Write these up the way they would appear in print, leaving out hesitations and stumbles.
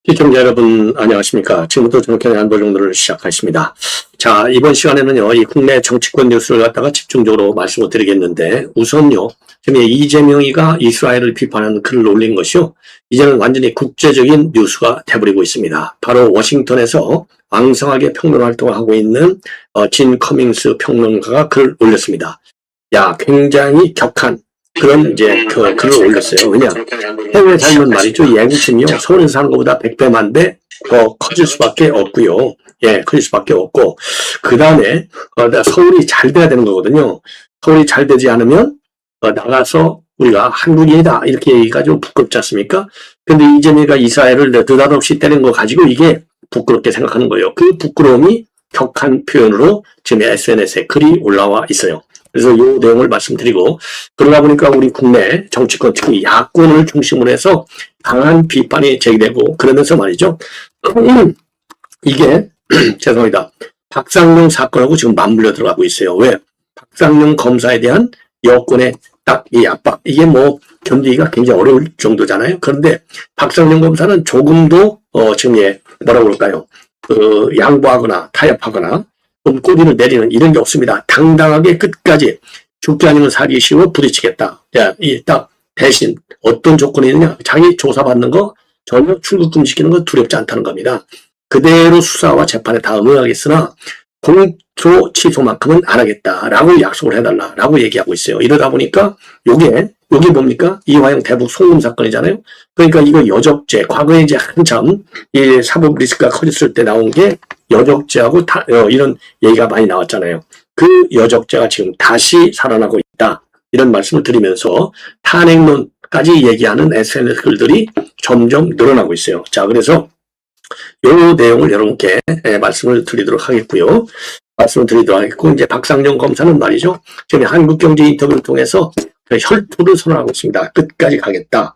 시청자 여러분 안녕하십니까. 지금부터 정확하게 안보 정도를 시작하겠습니다. 자, 이번 시간에는요, 이 국내 정치권 뉴스를 갖다가 집중적으로 말씀을 드리겠는데, 우선요, 지금 이재명이가 이스라엘을 비판하는 글을 올린 것이요, 이제는 완전히 국제적인 뉴스가 돼버리고 있습니다. 바로 워싱턴에서 왕성하게 평론 활동을 하고 있는 진 커밍스 평론가가 글을 올렸습니다. 야, 굉장히 격한 그런 이제 글을 올렸어요. 왜냐? 해외에 살면 말이죠. 예국심이요. 서울에 사는 것보다 100배, 만배 더 커질 수밖에 없고요. 예, 커질 수밖에 없고. 그 다음에, 서울이 잘 돼야 되는 거거든요. 서울이 잘 되지 않으면, 나가서 우리가 한국인이다. 이렇게 얘기가 좀 부끄럽지 않습니까? 근데 이재명이가 이스라엘을 느닷없이 때린 거 가지고 이게 부끄럽게 생각하는 거예요. 그 부끄러움이 격한 표현으로 지금 SNS에 글이 올라와 있어요. 그래서 이 내용을 말씀드리고, 그러다 보니까 우리 국내 정치권, 특히 야권을 중심으로 해서 강한 비판이 제기되고, 그러면서 말이죠. 이게, 죄송합니다. 박상용 사건하고 지금 맞물려 들어가고 있어요. 왜? 박상용 검사에 대한 여권의 딱 이 압박, 이게 뭐 견디기가 굉장히 어려울 정도잖아요. 그런데 박상용 검사는 조금도, 지금 뭐라고 그럴까요? 양보하거나 타협하거나, 꼬리를 내리는 이런 게 없습니다. 당당하게 끝까지 죽지 아니면 살기 쉬워 부딪히겠다. 야, 딱 대신 어떤 조건이 있느냐? 자기 조사받는 거 전혀 출국 금지시키는 거 두렵지 않다는 겁니다. 그대로 수사와 재판에 다 응하겠으나 공소 취소만큼은 안 하겠다라고 약속을 해달라라고 얘기하고 있어요. 이러다 보니까 여기 뭡니까? 이화영 대북 송금 사건이잖아요. 그러니까 이거 여적죄, 과거에 이제 한참 이 사법 리스크가 커졌을 때 나온 게 여적죄하고 이런 얘기가 많이 나왔잖아요. 그 여적죄가 지금 다시 살아나고 있다. 이런 말씀을 드리면서 탄핵론까지 얘기하는 SNS 글들이 점점 늘어나고 있어요. 자, 그래서 이 내용을 여러분께 말씀을 드리도록 하겠고요. 이제 박상용 검사는 말이죠. 지금 한국경제 인터뷰를 통해서 혈투를 선언하고 있습니다. 끝까지 가겠다.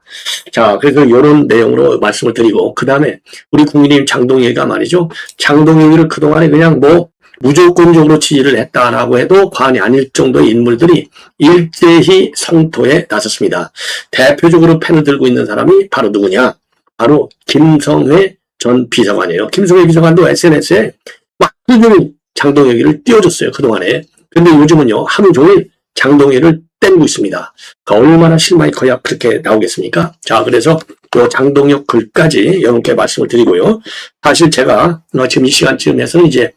자, 그래서 이런 내용으로 말씀을 드리고, 그 다음에 우리 국민의힘 장동혁이가 말이죠. 장동혁이를 그동안에 그냥 뭐 무조건적으로 지지를 했다라고 해도 과언이 아닐 정도의 인물들이 일제히 성토에 나섰습니다. 대표적으로 펜을 들고 있는 사람이 바로 누구냐? 바로 김성회 전 비서관이에요. 김성회 비서관도 SNS에 막 하루 종일 장동혁이를 띄워줬어요. 그동안에. 근데 요즘은요, 하루 종일 장동혁을 때리고 있습니다. 그러니까 얼마나 실망이 커야 그렇게 나오겠습니까? 자, 그래서 요 장동혁 글까지 여러분께 말씀을 드리고요. 사실 제가 지금 이 시간쯤에서는 이제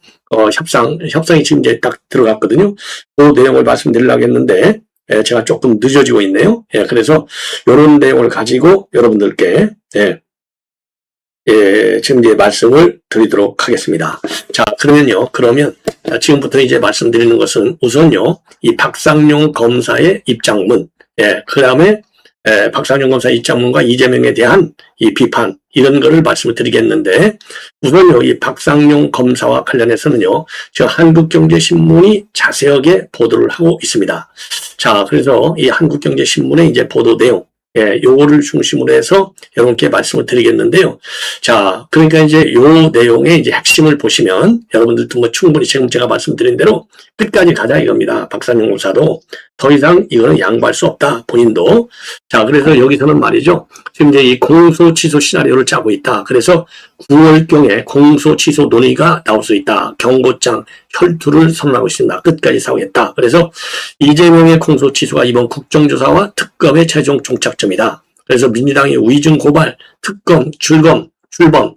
협상이 지금 이제 딱 들어갔거든요. 그 내용을 말씀드리려고 했는데 제가 조금 늦어지고 있네요. 예, 그래서 이런 내용을 가지고 여러분들께 지금 이제 말씀을 드리도록 하겠습니다. 자, 그러면 지금부터 이제 말씀드리는 것은 우선요, 이 박상용 검사의 입장문, 그 다음에 박상용 검사의 입장문과 이재명에 대한 이 비판, 이런 거를 말씀을 드리겠는데, 우선요, 이 박상용 검사와 관련해서는요, 저 한국경제신문이 자세하게 보도를 하고 있습니다. 자, 그래서 이 한국경제신문의 이제 보도 내용, 요거를 중심으로 해서 여러분께 말씀을 드리겠는데요. 자, 그러니까 이제 요 내용의 이제 핵심을 보시면 여러분들도 뭐 충분히 지금 제가 말씀드린 대로 끝까지 가자 이겁니다. 박상용 검사도 더 이상 이거는 양보할 수 없다. 본인도. 자, 그래서 여기서는 말이죠. 지금 이제 이 공소 취소 시나리오를 짜고 있다. 그래서 9월경에 공소 취소 논의가 나올 수 있다. 경고장 혈투를 선언하고 있습니다. 끝까지 싸우겠다. 그래서 이재명의 공소 취소가 이번 국정조사와 특검의 최종 종착점이다. 그래서 민주당의 위증 고발, 특검, 출범,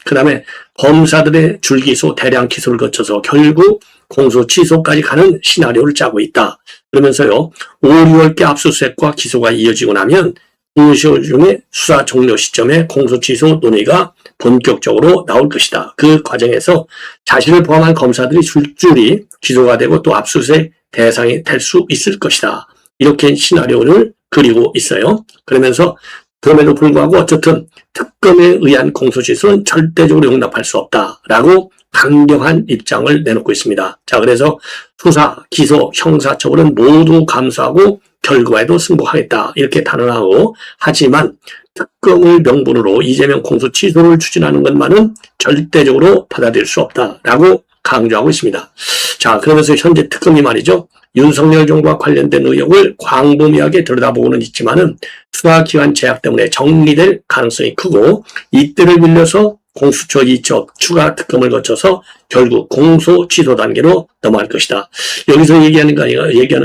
그 다음에 검사들의 줄기소, 대량 기소를 거쳐서 결국 공소 취소까지 가는 시나리오를 짜고 있다. 그러면서요, 5, 6월께 압수수색과 기소가 이어지고 나면 공소 중에 수사 종료 시점에 공소 취소 논의가 본격적으로 나올 것이다. 그 과정에서 자신을 포함한 검사들이 줄줄이 기소가 되고 또 압수수색 대상이 될 수 있을 것이다. 이렇게 시나리오를 그리고 있어요. 그러면서 그럼에도 불구하고 어쨌든 특검에 의한 공소취소는 절대적으로 용납할 수 없다라고 강경한 입장을 내놓고 있습니다. 자, 그래서 수사, 기소, 형사처벌은 모두 감수하고 결과에도 승복하겠다 이렇게 단언하고, 하지만 특검을 명분으로 이재명 공소 취소를 추진하는 것만은 절대적으로 받아들일 수 없다라고 강조하고 있습니다. 자, 그러면서 현재 특검이 말이죠. 윤석열 정부와 관련된 의혹을 광범위하게 들여다보고는 있지만은 수사기관 제약 때문에 정리될 가능성이 크고, 이때를 빌려서 공수처 이첩 추가 특검을 거쳐서 결국 공소 취소 단계로 넘어갈 것이다. 여기서 얘기하는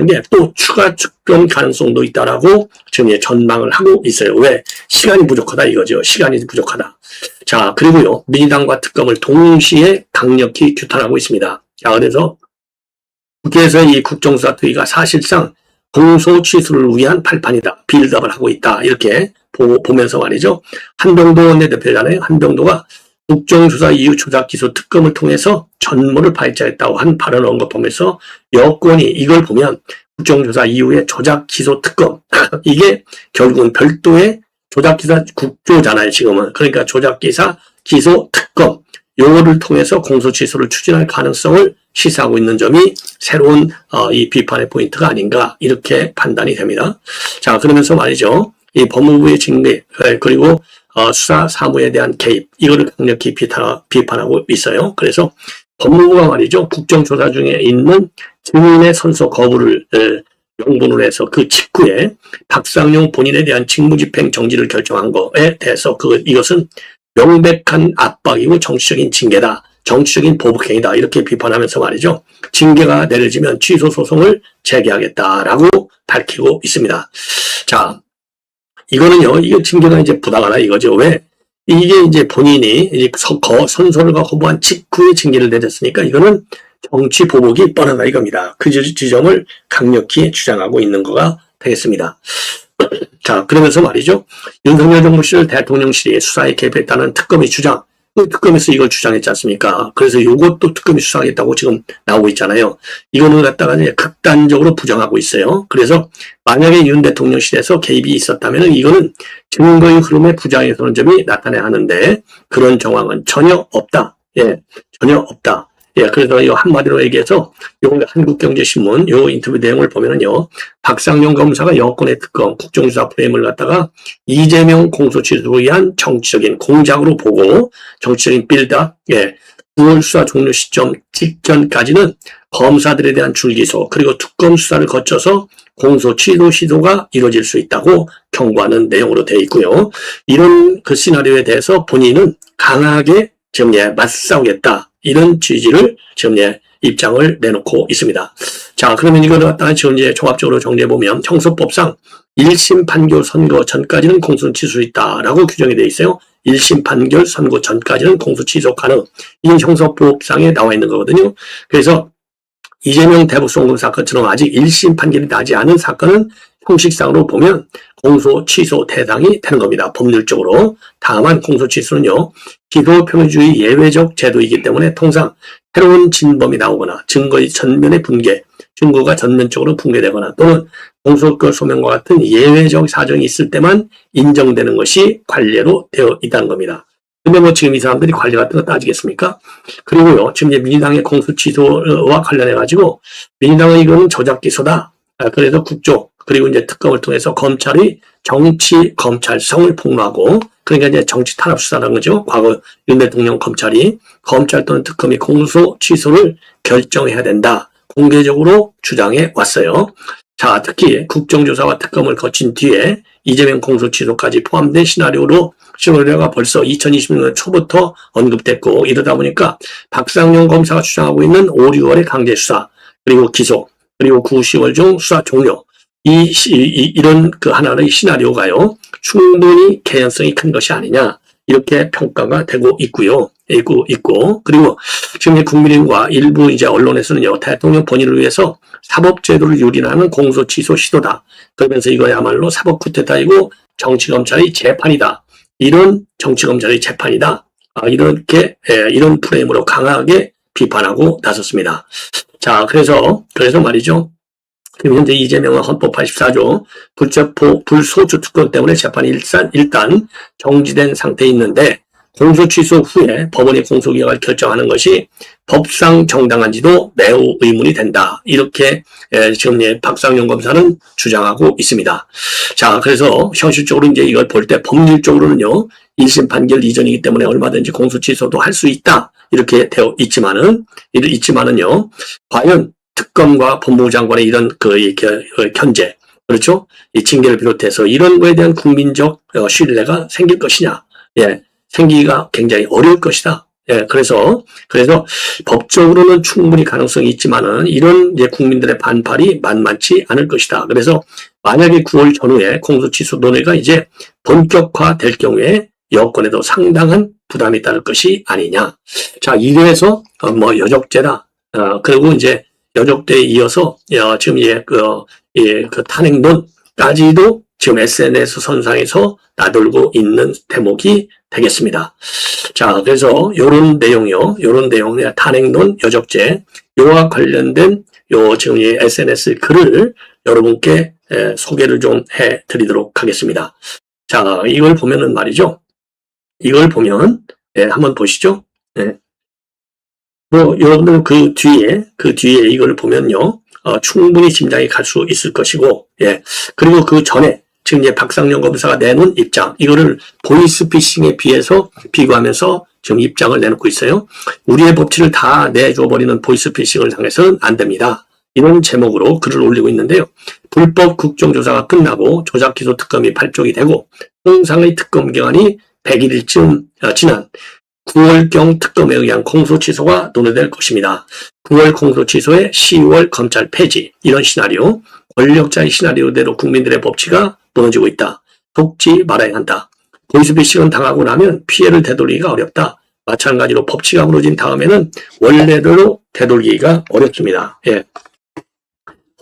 게 또 추가 특검 가능성도 있다라고 지금 전망을 하고 있어요. 왜? 시간이 부족하다 이거죠. 시간이 부족하다. 자, 그리고요, 민주당과 특검을 동시에 강력히 규탄하고 있습니다. 자, 그래서 국회에서 이 국정수사 특위가 사실상 공소 취소를 위한 발판이다. 빌드업을 하고 있다. 이렇게 보면서 말이죠. 한병도 원내대표잖아요. 한병도가 국정조사 이후 조작 기소 특검을 통해서 전모를 발자했다고 한 발언을 언급하면서 여권이 이걸 보면 국정조사 이후에 조작 기소 특검 이게 결국은 별도의 조작 기사 국조잖아요. 지금은. 그러니까 조작 기사 기소 특검 요거를 통해서 공소 취소를 추진할 가능성을 시사하고 있는 점이 새로운 이 비판의 포인트가 아닌가 이렇게 판단이 됩니다. 자, 그러면서 말이죠. 이 법무부의 징계 그리고 수사 사무에 대한 개입 이거를 강력히 비판하고 있어요. 그래서 법무부가 말이죠. 국정조사 중에 있는 증인의 선서 거부를 명분으로 해서 그 직후에 박상용 본인에 대한 직무집행 정지를 결정한 거에 대해서 이것은 명백한 압박이고 정치적인 징계다. 정치적인 보복행위다. 이렇게 비판하면서 말이죠. 징계가 내려지면 취소 소송을 제기하겠다라고 밝히고 있습니다. 자, 이거는요, 이거 징계가 이제 부당하다 이거죠. 왜? 이게 이제 본인이 이제 선서를 거부한 직후에 징계를 내렸으니까 이거는 정치 보복이 뻔하다 이겁니다. 그 지점을 강력히 주장하고 있는 거가 되겠습니다. 자, 그러면서 말이죠. 윤석열 정부실 대통령실이 수사에 개입했다는 특검의 주장. 그 특검에서 이걸 주장했지 않습니까? 그래서 이것도 특검이 수사하겠다고 지금 나오고 있잖아요. 이거는 갖다가 이제 극단적으로 부정하고 있어요. 그래서 만약에 윤 대통령실에서 개입이 있었다면 이거는 증거의 흐름에 부정해서는 점이 나타나야 하는데 그런 정황은 전혀 없다. 예, 전혀 없다. 예, 그래서 이 한마디로 얘기해서 요 한국경제신문 요 인터뷰 내용을 보면은요, 박상용 검사가 여권의 특검 국정조사 프레임을 갖다가 이재명 공소취소를 위한 정치적인 공작으로 보고 정치적인 빌드업, 예, 9월 수사 종료 시점 직전까지는 검사들에 대한 줄기소 그리고 특검 수사를 거쳐서 공소 취소 시도가 이루어질 수 있다고 경고하는 내용으로 되어 있고요. 이런 그 시나리오에 대해서 본인은 강하게 지금 맞싸우겠다. 이런 취지를 지금 입장을 내놓고 있습니다. 자, 그러면 이거를 갖다가 지금 종합적으로 정리해보면 형사법상 1심 판결 선고 전까지는 공소 취소 있다라고 규정이 되어 있어요. 1심 판결 선고 전까지는 공소 취소 가능. 이 형사법상에 나와 있는 거거든요. 그래서 이재명 대북송금 사건처럼 아직 1심 판결이 나지 않은 사건은 형식상으로 보면 공소 취소 대상이 되는 겁니다. 법률적으로. 다만 공소 취소는요, 기소평의주의 예외적 제도이기 때문에 통상 새로운 진범이 나오거나 증거의 전면의 붕괴, 증거가 전면적으로 붕괴되거나 또는 공소권 소명과 같은 예외적 사정이 있을 때만 인정되는 것이 관례로 되어 있다는 겁니다. 근데 뭐 지금 이 사람들이 관례 같은 거 따지겠습니까? 그리고요, 지금 이제 민주당의 공소 취소와 관련해가지고 민주당은 이거는 조작 기소다. 그래서 국조 그리고 이제 특검을 통해서 검찰이 정치 검찰성을 폭로하고 그러니까 이제 정치 탄압 수사라는 거죠. 과거 윤 대통령 검찰이 검찰 또는 특검이 공소 취소를 결정해야 된다. 공개적으로 주장해 왔어요. 자, 특히 국정조사와 특검을 거친 뒤에 이재명 공소 취소까지 포함된 시나리오가 벌써 2020년 초부터 언급됐고 이러다 보니까 박상용 검사가 주장하고 있는 5, 6월의 강제 수사 그리고 기소 그리고 9, 10월 중 수사 종료 이런 그 하나의 시나리오가요, 충분히 개연성이 큰 것이 아니냐, 이렇게 평가가 되고 있고요. 그리고 지금 국민의힘과 일부 이제 언론에서는요, 대통령 본인을 위해서 사법제도를 유린하는 공소 취소 시도다. 그러면서 이거야말로 사법 쿠데타이고 정치검찰의 재판이다. 이런 정치검찰의 재판이다. 이런 프레임으로 강하게 비판하고 나섰습니다. 자, 그래서 말이죠. 지금 현재 이재명은 헌법 84조 불소추 특권 때문에 재판이 일단 정지된 상태에 있는데 공소 취소 후에 법원이 공소기각을 결정하는 것이 법상 정당한지도 매우 의문이 된다. 이렇게 지금 박상용 검사는 주장하고 있습니다. 자, 그래서 현실적으로 이제 이걸 볼 때 법률적으로는요, 1심 판결 이전이기 때문에 얼마든지 공소 취소도 할 수 있다. 이렇게 되어 있지만은요, 과연 특검과 법무부 장관의 이런 견제, 그렇죠? 이 징계를 비롯해서 이런 거에 대한 국민적 신뢰가 생길 것이냐, 예, 생기기가 굉장히 어려울 것이다. 예, 그래서 법적으로는 충분히 가능성이 있지만은 이런 이제 국민들의 반발이 만만치 않을 것이다. 그래서 만약에 9월 전후에 공소취소 논의가 이제 본격화될 경우에 여권에도 상당한 부담이 따를 것이 아니냐. 자, 이래서 뭐 여적죄다. 그리고 이제 여적죄에 이어서 지금 그 탄핵론까지도 지금 SNS 선상에서 나돌고 있는 대목이 되겠습니다. 자, 그래서 요런 내용이요. 탄핵론, 여적죄, 요와 관련된 지금 이 SNS 글을 여러분께 소개를 좀 해 드리도록 하겠습니다. 자, 이걸 보면은 말이죠. 이걸 보면, 한번 보시죠. 뭐, 여러분들 그 뒤에 이걸 보면요. 충분히 짐작이 갈 수 있을 것이고, 그리고 그 전에 지금 이제 박상용 검사가 내놓은 입장, 이거를 보이스피싱에 비교하면서 지금 입장을 내놓고 있어요. 우리의 법치를 다 내줘버리는 보이스피싱을 당해서는 안 됩니다. 이런 제목으로 글을 올리고 있는데요. 불법 국정조사가 끝나고 조작기소 특검이 발족이 되고 통상의 특검 기간이 100일쯤 지난 9월경 특검에 의한 공소취소가 논의될 것입니다. 9월 공소취소에 10월 검찰 폐지, 이런 시나리오, 권력자의 시나리오대로 국민들의 법치가 무너지고 있다. 속지 말아야 한다. 보이스피싱은 당하고 나면 피해를 되돌리기가 어렵다. 마찬가지로 법치가 무너진 다음에는 원래대로 되돌리기가 어렵습니다.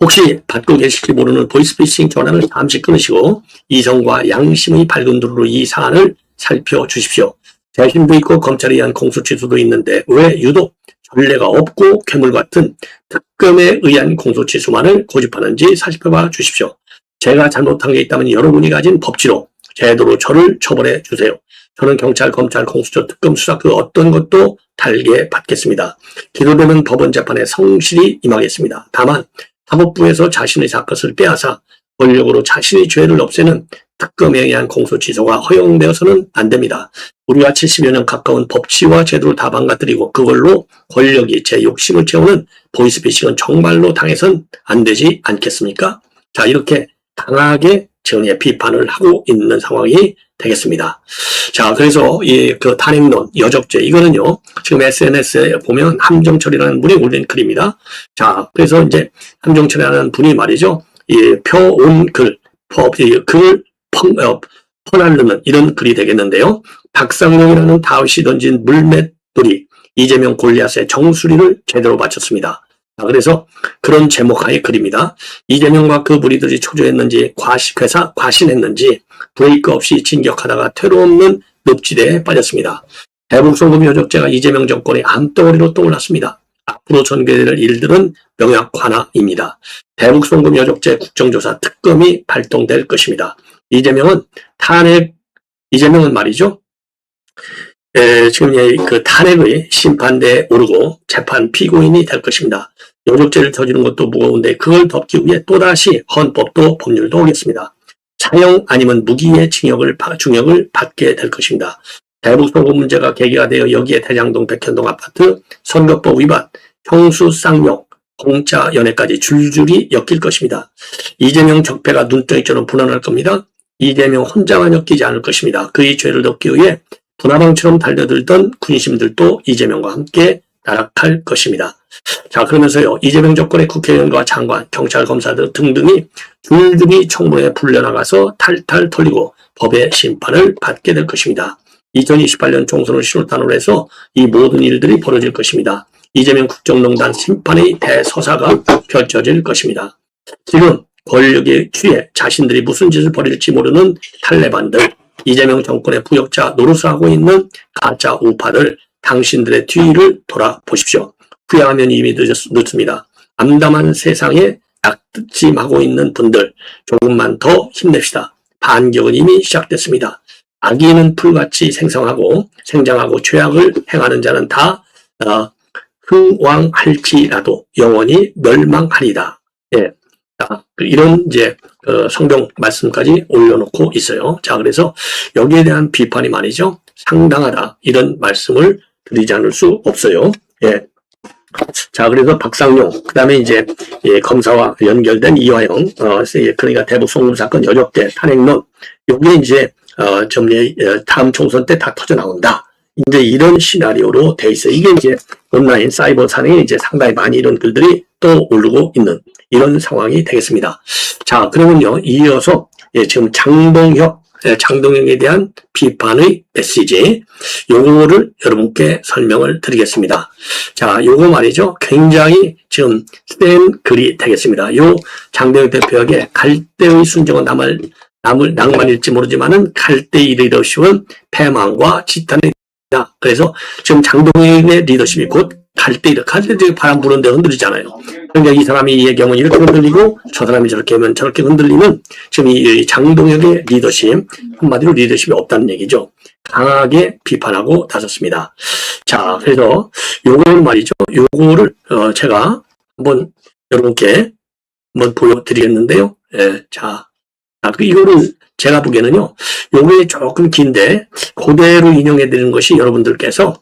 혹시 받고 계실지 모르는 보이스피싱 전화를 잠시 끊으시고 이성과 양심의 밝은 눈으로 이 사안을 살펴주십시오. 재심도 있고 검찰에 의한 공소취소도 있는데 왜 유독 전례가 없고 괴물 같은 특검에 의한 공소취소만을 고집하는지 살펴봐 주십시오. 제가 잘못한 게 있다면 여러분이 가진 법치로 제도로 저를 처벌해 주세요. 저는 경찰, 검찰, 공수처, 특검, 수사 그 어떤 것도 달게 받겠습니다. 기소되는 법원 재판에 성실히 임하겠습니다. 다만 사법부에서 자신의 사건을 빼앗아 권력으로 자신의 죄를 없애는 특검에 의한 공소취소가 허용되어서는 안 됩니다. 우리가 70여 년 가까운 법치와 제도를 다 망가뜨리고 그걸로 권력이 제 욕심을 채우는 보이스피싱은 정말로 당해선 안 되지 않겠습니까? 자, 이렇게 강하게 정의 비판을 하고 있는 상황이 되겠습니다. 자, 그래서 그 탄핵론, 여적죄, 이거는요, 지금 SNS에 보면 함정철이라는 분이 올린 글입니다. 자, 그래서 이제 함정철이라는 분이 말이죠, 펴온 글을 퍼날르는 이런 글이 되겠는데요. 박상용이라는 다윗이 던진 물맷돌이 이재명 골리앗의 정수리를 제대로 맞췄습니다. 그래서 그런 제목하의 글입니다. 이재명과 그 무리들이 초조했는지 과신했는지 브레이크 없이 진격하다가 퇴로 없는 늪지대에 빠졌습니다. 대북송금 여적죄가 이재명 정권의 암덩어리로 떠올랐습니다. 앞으로 전개될 일들은 명약관화입니다. 대북송금 여적죄 국정조사 특검이 발동될 것입니다. 이재명은 말이죠. 지금 그 탄핵의 심판대에 오르고 재판 피고인이 될 것입니다. 여적죄를 저지른 것도 무거운데 그걸 덮기 위해 또다시 헌법도 법률도 오겠습니다. 사형 아니면 무기의 중형을 받게 될 것입니다. 대북송금 문제가 계기가 되어 여기에 대장동, 백현동 아파트, 선거법 위반, 형수 쌍욕, 공짜 연애까지 줄줄이 엮일 것입니다. 이재명 적폐가 눈덩이처럼 분원할 겁니다. 이재명 혼자만 엮이지 않을 것입니다. 그의 죄를 덮기 위해 분화방처럼 달려들던 군심들도 이재명과 함께 나락할 것입니다. 자, 그러면서요, 이재명 정권의 국회의원과 장관, 경찰, 검사들 등등이 줄줄이 청문회에 불려나가서 탈탈 털리고 법의 심판을 받게 될 것입니다. 2028년 총선을 신호탄으로 해서 이 모든 일들이 벌어질 것입니다. 이재명 국정농단 심판의 대서사가 펼쳐질 것입니다. 지금 권력에 취해 자신들이 무슨 짓을 벌일지 모르는 탈레반들, 이재명 정권의 부역자 노릇을 하고 있는 가짜 우파들, 당신들의 뒤를 돌아보십시오. 후회하면 이미 늦습니다. 암담한 세상에 낙심하고 있는 분들, 조금만 더 힘냅시다. 반격은 이미 시작됐습니다. 악인은 풀같이 생장하고 죄악을 행하는 자는 다 흥왕할지라도 영원히 멸망하리다. 이런 이제 성경 말씀까지 올려놓고 있어요. 자, 그래서 여기에 대한 비판이 말이죠, 상당하다, 이런 말씀을 드리지 않을 수 없어요. 자, 그래서 박상용, 그 다음에 이제 검사와 연결된 이화영, 그러니까 대북송금 사건 여적죄 탄핵론, 요게 이제 다음 총선 때 다 터져 나온다. 이제 이런 시나리오로 돼 있어요. 이게 이제 온라인 사이버 상에 이제 상당히 많이 이런 글들이 또 오르고 있는 이런 상황이 되겠습니다. 자, 그러면요, 이어서 지금 장동혁에 대한 비판의 메시지, 요거를 여러분께 설명을 드리겠습니다. 자, 요거 말이죠. 굉장히 지금 센 글이 되겠습니다. 요 장동혁 대표에게 갈대의 순정은 낭만일지 모르지만은 갈대의 리더십은 패망과 지탄의 다. 그래서 지금 장동혁의 리더십이 곧 갈대 바람 부는데 흔들리잖아요. 그러니까 이 사람이 얘기하면 이렇게 흔들리고 저 사람이 저렇게 하면 저렇게 흔들리는 지금 이 장동혁의 리더십, 한마디로 리더십이 없다는 얘기죠. 강하게 비판하고 나섰습니다. 자, 그래서 요거는 말이죠. 요거를 제가 한번 여러분께 한번 보여드리겠는데요. 예, 자, 이거를 제가 보기에는요, 요게 조금 긴데, 그대로 인용해드리는 것이 여러분들께서,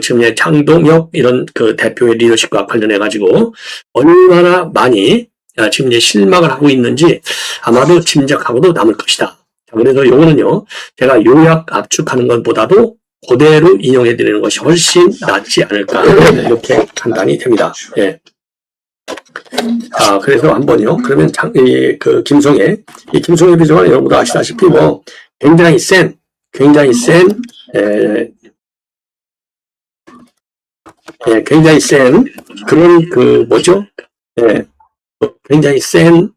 지금 장동혁 이런 대표의 리더십과 관련해가지고, 얼마나 많이, 지금 실망을 하고 있는지 아마도 짐작하고도 남을 것이다. 그래서 요거는요, 제가 요약 압축하는 것보다도 그대로 인용해드리는 것이 훨씬 낫지 않을까, 이렇게 판단이 됩니다. 예. 그래서 한번요. 그러면 김성애 비서관 여러분도 아시다시피 굉장히 센 굉장히 센 그런 뭐죠? 굉장히 센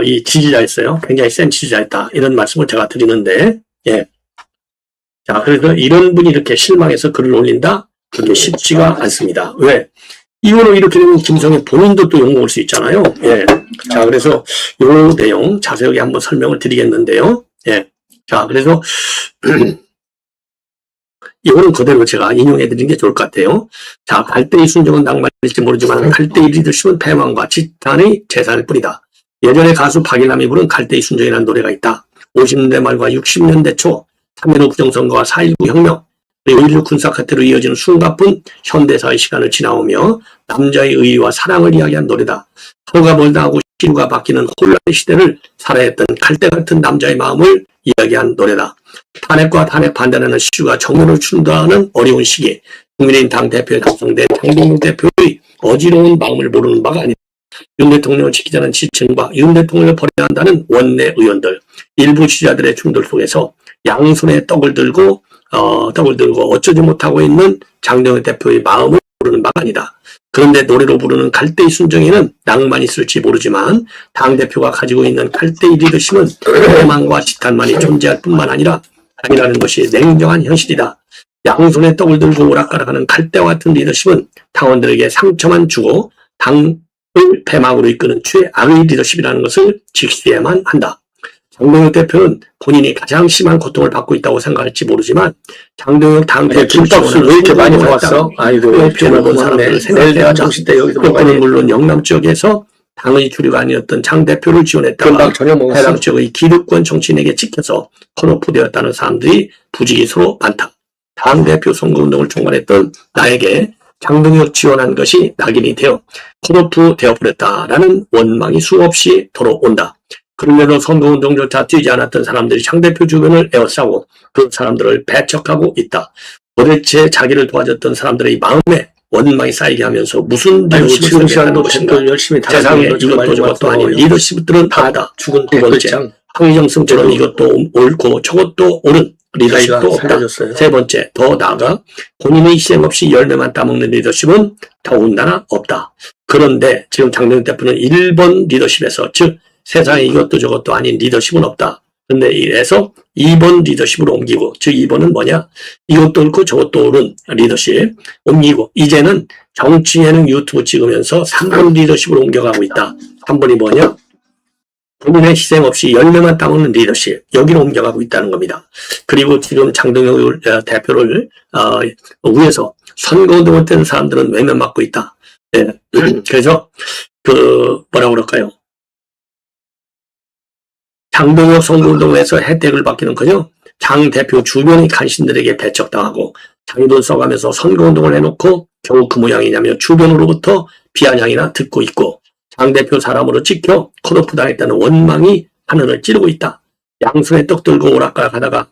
이 지지자였어요. 굉장히 센 지지자였다. 이런 말씀을 제가 드리는데, 예. 자, 그래서 이런 분이 이렇게 실망해서 글을 올린다? 그게 쉽지가 않습니다. 왜? 이거로 이렇게 되면 김성애 본인도 또 욕먹을 수 있잖아요. 예. 자, 그래서 요 내용 자세하게 한번 설명을 드리겠는데요. 예. 자, 그래서 이거는 그대로 제가 인용해 드리는 게 좋을 것 같아요. 자, 갈대의 순정은 낭만일지 모르지만 갈대의 리더십은 패망과 지탄의 재산일 뿐이다. 예전에 가수 박일남이 부른 갈대의 순정이라는 노래가 있다. 50년대 말과 60년대 초 3.15 부정선거와 4.19 혁명, 그리고 1.6 군사카트로 이어지는 숨가쁜 현대사의 시간을 지나오며 남자의 의의와 사랑을 이야기한 노래다. 서로가 멀다하고 시류가 바뀌는 혼란의 시대를 살아했던 갈대 같은 남자의 마음을 이야기한 노래다. 탄핵과 탄핵 반대하는 시류가 정면을 춘다는 어려운 시기에 국민의힘 당대표에 당선된 장동혁 대표의 어지러운 마음을 모르는 바가 아니다. 윤 대통령을 지키자는 지층과 윤 대통령을 버려야 한다는 원내 의원들, 일부 지지자들의 충돌 속에서 양손에 떡을 들고 어쩌지 못하고 있는 장동혁 대표의 마음을 모르는 바가 아니다. 그런데 노래로 부르는 갈대의 순정에는 낭만이 있을지 모르지만 당대표가 가지고 있는 갈대의 리더십은 패망과 지탄만이 존재할 뿐만 아니라는 것이 냉정한 현실이다. 양손에 떡을 들고 오락가락하는 갈대와 같은 리더십은 당원들에게 상처만 주고 당을 패망으로 이끄는 최악의 리더십이라는 것을 직시해야만 한다. 장동혁 대표는 본인이 가장 심한 고통을 받고 있다고 생각할지 모르지만 장동혁 당대표 김밥술 왜 이렇게 많이 사왔어? 아이고, 표현해본 사람들을 생각해야 정신 때 여기서 그는 물론 영남 지역에서 당의 주류가 아니었던 장 대표를 지원했다가 해당 지역의 기득권 정치인에게 찍혀서 컷오프되었다는 사람들이 부지기수로 많다. 당 대표 선거운동을 총괄했던 나에게 장동혁 지원한 것이 낙인이 되어 컷오프 되어버렸다라는 원망이 수없이 들어온다. 그러면서 선거운동조차 뛰지 않았던 사람들이 장 대표 주변을 에워싸고 그 사람들을 배척하고 있다. 도대체 자기를 도와줬던 사람들의 마음에 원망이 쌓이게 하면서 무슨 리더십을 생각하는 것인가. 세상에 이것도 저것도 아닌 리더십들은 다르다. 두 번째, 황희정승처럼 이것도 옳고 저것도 옳은 리더십도 없다. 세 번째, 더 나아가 본인의 희생 없이 열매만 따먹는 리더십은 더군다나 없다. 그런데 지금 장동혁 대표는 1번 리더십에서, 즉 세상에 이것도 저것도 아닌 리더십은 없다. 그런데 이래서 2번 리더십으로 옮기고, 즉 2번은 뭐냐? 이것도 옳고 저것도 옳은 리더십 옮기고, 이제는 정치 예능 유튜브 찍으면서 3번 리더십으로 옮겨가고 있다. 3번이 뭐냐? 본인의 희생 없이 열매만 따먹는 리더십, 여기로 옮겨가고 있다는 겁니다. 그리고 지금 장동혁 대표를 위해서 선거운동을 떼는 사람들은 외면받고 있다. 네. 그래서 뭐라고 그럴까요? 장동혁 선거운동에서 혜택을 받기는 커녕 장 대표 주변의 간신들에게 배척당하고 자기 돈 써가면서 선거운동을 해놓고 겨우 그 모양이냐며 주변으로부터 비아냥이나 듣고 있고 장 대표 사람으로 찍혀 컷오프 당했다는 원망이 하늘을 찌르고 있다. 양손에 떡 들고 오락가락 하다가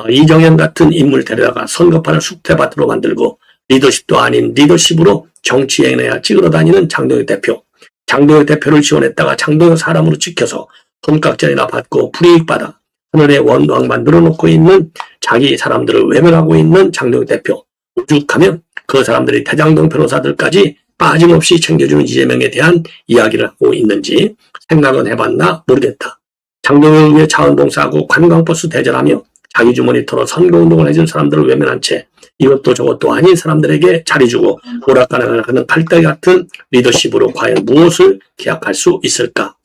이정현 같은 인물 데려다가 선거판을 숙대밭으로 만들고 리더십도 아닌 리더십으로 정치행해야 찍으러 다니는 장동혁 대표. 장동혁 대표를 지원했다가 장동혁 사람으로 찍혀서 손깍지나 받고 불이익 받아 하늘에 원왕 만들어 놓고 있는 자기 사람들을 외면하고 있는 장동혁 대표. 오죽하면 그 사람들이 대장동 변호사들까지 빠짐없이 챙겨주는 이재명에 대한 이야기를 하고 있는지 생각은 해봤나 모르겠다. 장동혁을 위해 자원봉사하고 관광버스 대전하며 자기 주머니 털어 선거운동을 해준 사람들을 외면한 채 이것도 저것도 아닌 사람들에게 자리 주고 오락가락을 하는 갈대 같은 리더십으로 과연 무엇을 기약할 수 있을까?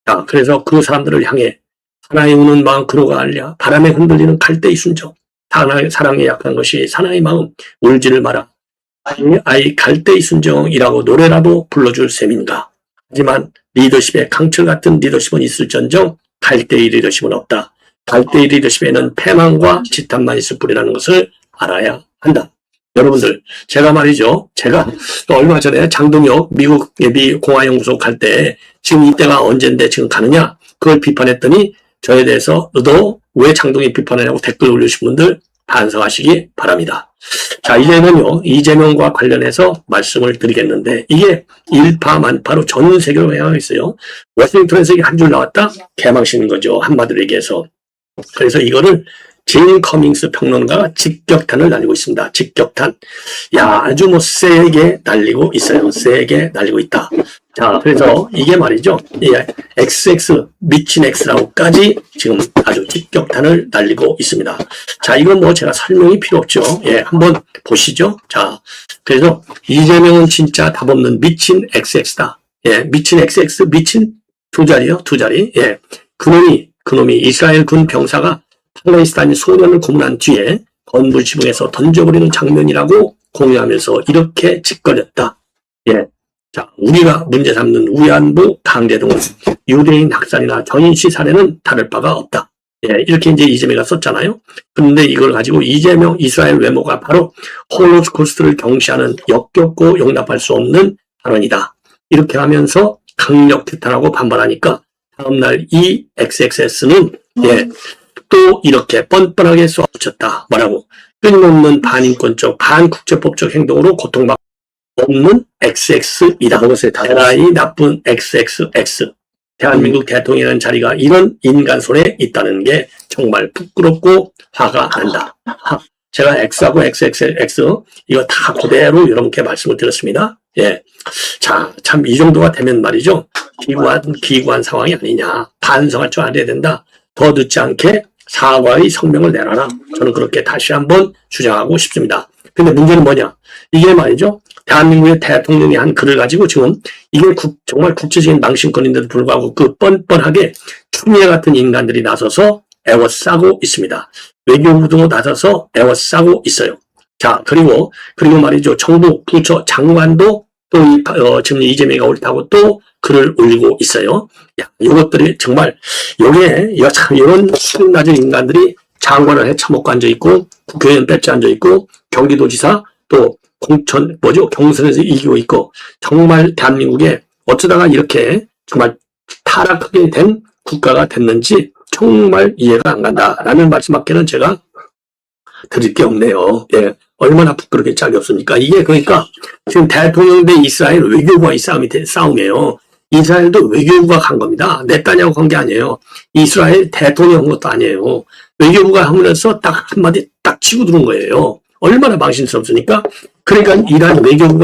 자, 그래서 그 사람들을 향해 하나의 우는 마음 그로가 알랴 바람에 흔들리는 갈대의 순정 사랑에 약한 것이 사나의 마음 울지를 마라 아이 갈대의 순정이라고 노래라도 불러줄 셈인가. 하지만 리더십에 강철 같은 리더십은 있을전정 갈대의 리더십은 없다. 갈대의 리더십에는 패망과 지탄만 있을 뿐이라는 것을 알아야 한다. 여러분들, 제가 말이죠. 제가 얼마 전에 장동혁 미국 예비 공화연구소 갈 때 지금 이때가 언젠데 지금 가느냐? 그걸 비판했더니 저에 대해서 너 왜 장동혁 비판하냐고 댓글 올려주신 분들 반성하시기 바랍니다. 자, 이제는요, 이재명과 관련해서 말씀을 드리겠는데, 이게 일파만파로 전 세계로 향하고 있어요. 워싱턴에서 이게 한 줄 나왔다? 개망신인 거죠. 한마디로 얘기해서. 그래서 이거를 제인 커밍스 평론가가 직격탄을 날리고 있습니다. 직격탄. 야, 아주 뭐 세게 날리고 있어요. 세게 날리고 있다. 자, 그래서 이게 말이죠. 예, XX, 미친 X라고까지 지금 아주 직격탄을 날리고 있습니다. 자, 이건 뭐 제가 설명이 필요 없죠. 예, 한번 보시죠. 자, 그래서 이재명은 진짜 답 없는 미친 XX다. 예, 미친 XX, 미친 두 자리요. 두 자리. 예, 그놈이 이스라엘 군 병사가 팔레스타인 소년을 고문한 뒤에 건물 지붕에서 던져버리는 장면이라고 공유하면서 이렇게 짓거렸다. 예. 자, 우리가 문제 삼는 위안부 강제동원, 유대인 학살이나 전인시 살해는 다를 바가 없다. 예, 이렇게 이제 이재명이 썼잖아요. 그런데 이걸 가지고 이재명 이스라엘 외모가 바로 홀로코스트를 경시하는 역겹고 용납할 수 없는 발언이다. 이렇게 하면서 강력 규탄하고 반발하니까 다음날 이 XXS는 예, 또 이렇게 뻔뻔하게 쏘아붙였다. 뭐라고? 끊임없는 반인권적, 반국제법적 행동으로 고통받고 없는 XX이다. 에라이 나쁜 XXX. 대한민국 대통령이라는 자리가 이런 인간 손에 있다는 게 정말 부끄럽고 화가 난다. 제가 X하고 XXX 이거 다 그대로 여러분께 말씀을 드렸습니다. 예. 자, 참 이 정도가 되면 말이죠. 기구한 상황이 아니냐. 반성할 줄 알아야 된다. 더 늦지 않게 사과의 성명을 내라라. 저는 그렇게 다시 한번 주장하고 싶습니다. 근데 문제는 뭐냐? 이게 말이죠. 대한민국의 대통령이 한 글을 가지고 지금 이게 정말 국제적인 망신권인데도 불구하고 그 뻔뻔하게 추미애 같은 인간들이 나서서 애워싸고 있습니다. 외교부도 나서서 애워싸고 있어요. 자, 그리고 말이죠. 정부, 부처, 장관도 또 지금 이재명이 옳다고 또 글을 올리고 있어요. 야, 이것들이 정말 이런 수준 낮은 인간들이 장관을 해쳐먹고 앉아있고 국회의원 뺏지 앉아있고 경기도지사 또 경선에서 이기고 있고 정말 대한민국에 어쩌다가 이렇게 정말 타락하게 된 국가가 됐는지 정말 이해가 안 간다라는 말씀밖에는 제가 드릴 게 없네요. 예. 얼마나 부끄럽게 짝이 없습니까? 이게 그러니까 지금 대통령 대 이스라엘 외교부와의 싸움이에요. 이스라엘도 외교부가 간 겁니다. 네타냐후 간 게 아니에요. 이스라엘 대통령 한 것도 아니에요. 외교부가 하면서 딱 한마디 딱 치고 들은 거예요. 얼마나 망신스럽습니까? 그러니까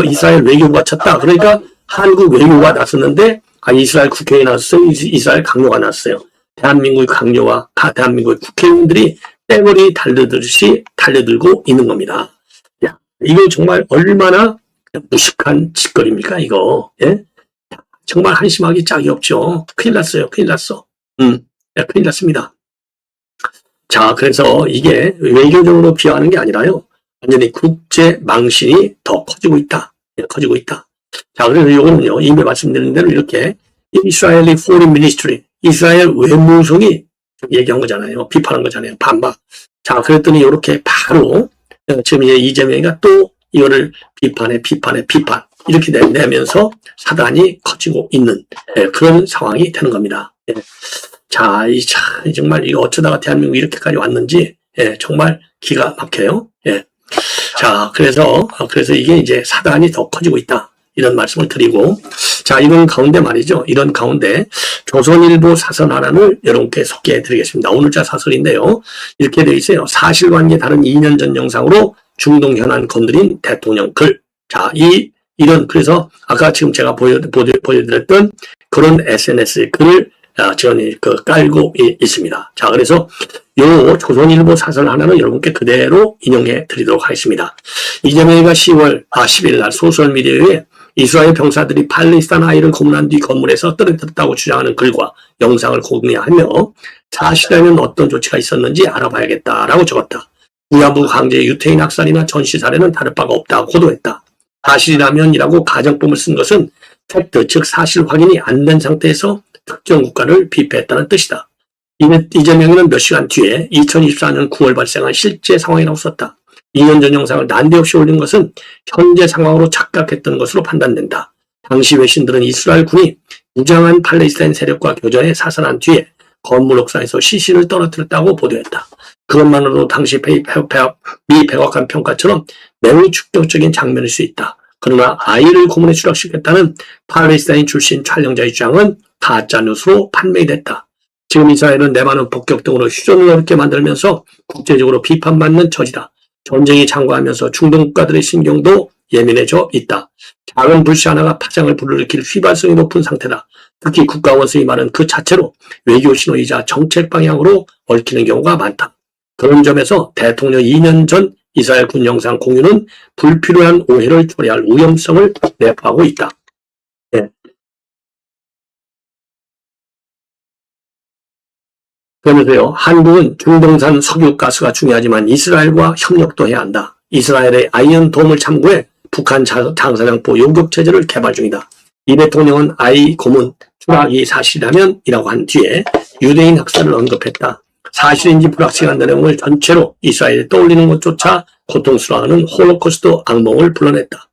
이스라엘 외교부가 쳤다. 그러니까 한국 외교부가 나섰는데 이스라엘 국회에 나섰어요. 이스라엘 강요가 나왔어요. 대한민국의 강요와 대한민국의 국회의원들이 떼머리 달려들듯이 달려들고 있는 겁니다. 야, 이거 정말 얼마나 무식한 짓거리입니까, 이거. 예? 정말 한심하기 짝이 없죠. 큰일 났어요. 큰일 났어. 큰일 났습니다. 자, 그래서 이게 외교적으로 비하하는 게 아니라요. 완전히 국제 망신이 더 커지고 있다. 커지고 있다. 자, 그래서 이거는요, 이미 말씀드린 대로 이렇게 이스라엘의 포린 미니스트리, 이스라엘 외무성이 얘기한 거잖아요. 비판한 거잖아요. 반박. 자, 그랬더니 이렇게 바로 지금 이제 이재명이가 또 이거를 비판. 이렇게 내면서 사단이 커지고 있는 그런 상황이 되는 겁니다. 자, 정말 이거 어쩌다가 대한민국이 이렇게까지 왔는지, 예, 정말 기가 막혀요. 예. 자, 그래서 이게 이제 사단이 더 커지고 있다. 이런 말씀을 드리고, 자, 이런 가운데 말이죠. 이런 가운데 조선일보 사설 하나를 여러분께 소개해 드리겠습니다. 오늘자 사설인데요. 이렇게 되어 있어요. 사실관계 다른 2년 전 영상으로 중동 현안 건드린 대통령 글. 자, 그래서 아까 지금 제가 보여드렸던 그런 SNS 글을 지원이 깔고 있습니다. 자, 그래서 요 조선일보 사설 하나는 여러분께 그대로 인용해 드리도록 하겠습니다. 이재명이가 10일 날 소셜미디어에 이스라엘 병사들이 팔레스타인 아이를 고문한 뒤 건물에서 떨어뜨렸다고 주장하는 글과 영상을 공개하며 사실에는 어떤 조치가 있었는지 알아봐야겠다라고 적었다. 위안부 강제 유태인 학살이나 전시 사례는 다를 바가 없다고 고도했다. 사실이라면이라고 가정법을 쓴 것은 팩트, 즉 사실 확인이 안 된 상태에서 특정 국가를 비패했다는 뜻이다. 이재명은 몇 시간 뒤에 2024년 9월 발생한 실제 상황이라고 썼다. 2년 전 영상을 난데없이 올린 것은 현재 상황으로 착각했던 것으로 판단된다. 당시 외신들은 이스라엘 군이 무장한 팔레스타인 세력과 교전에 사살한 뒤에 건물 옥상에서 시신을 떨어뜨렸다고 보도했다. 그것만으로도 당시 미백악관 평가처럼 매우 충격적인 장면일 수 있다. 그러나 아이를 고문에 추락시켰다는 팔레스타인 출신 촬영자의 주장은 가짜뉴스로 판명됐다. 지금 이스라엘은 레바논 폭격 등으로 휴전을 어렵게 만들면서 국제적으로 비판받는 처지다. 전쟁이 장구하면서 중동 국가들의 신경도 예민해져 있다. 작은 불씨 하나가 파장을 불러일으킬 휘발성이 높은 상태다. 특히 국가 원수의 말은 그 자체로 외교 신호이자 정책 방향으로 얽히는 경우가 많다. 그런 점에서 대통령 2년 전 이스라엘 군 영상 공유는 불필요한 오해를 초래할 위험성을 내포하고 있다. 네. 그러면서요, 한국은 중동산 석유가스가 중요하지만 이스라엘과 협력도 해야 한다. 이스라엘의 아이언돔을 참고해 북한 장사장포 요격체제를 개발 중이다. 이 대통령은 아이 고문 추락이 사실이라면 이라고 한 뒤에 유대인 학살을 언급했다. 사실인지 불확실한 내용을 전체로 이스라엘에 떠올리는 것조차 고통스러워하는 홀로코스트 악몽을 불러냈다.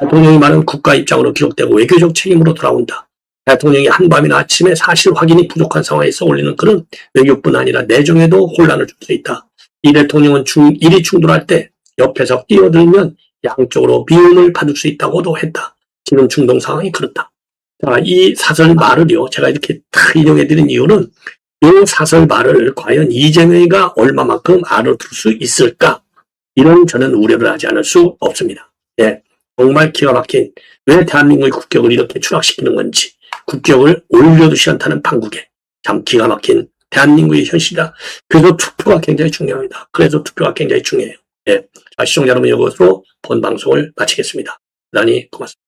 대통령의 말은 국가 입장으로 기록되고 외교적 책임으로 돌아온다. 대통령이 한밤이나 아침에 사실 확인이 부족한 상황에서 올리는 글은 외교뿐 아니라 내정에도 혼란을 줄 수 있다. 이 대통령은 일이 충돌할 때 옆에서 끼어들면 양쪽으로 미움을 받을 수 있다고도 했다. 지금 중동 상황이 그렇다. 자, 이 사설 말을요, 제가 이렇게 다 인용해드린 이유는 이 사설 말을 과연 이재명이가 얼마만큼 알아들을 수 있을까? 이런 저는 우려를 하지 않을 수 없습니다. 예, 정말 기가 막힌 왜 대한민국의 국격을 이렇게 추락시키는 건지 국격을 올려두지 않다는 판국에 참 기가 막힌 대한민국의 현실이다. 그래서 투표가 굉장히 중요합니다. 그래서 투표가 굉장히 중요해요. 예, 자, 시청자 여러분 이것으로 본 방송을 마치겠습니다. 대단히 고맙습니다.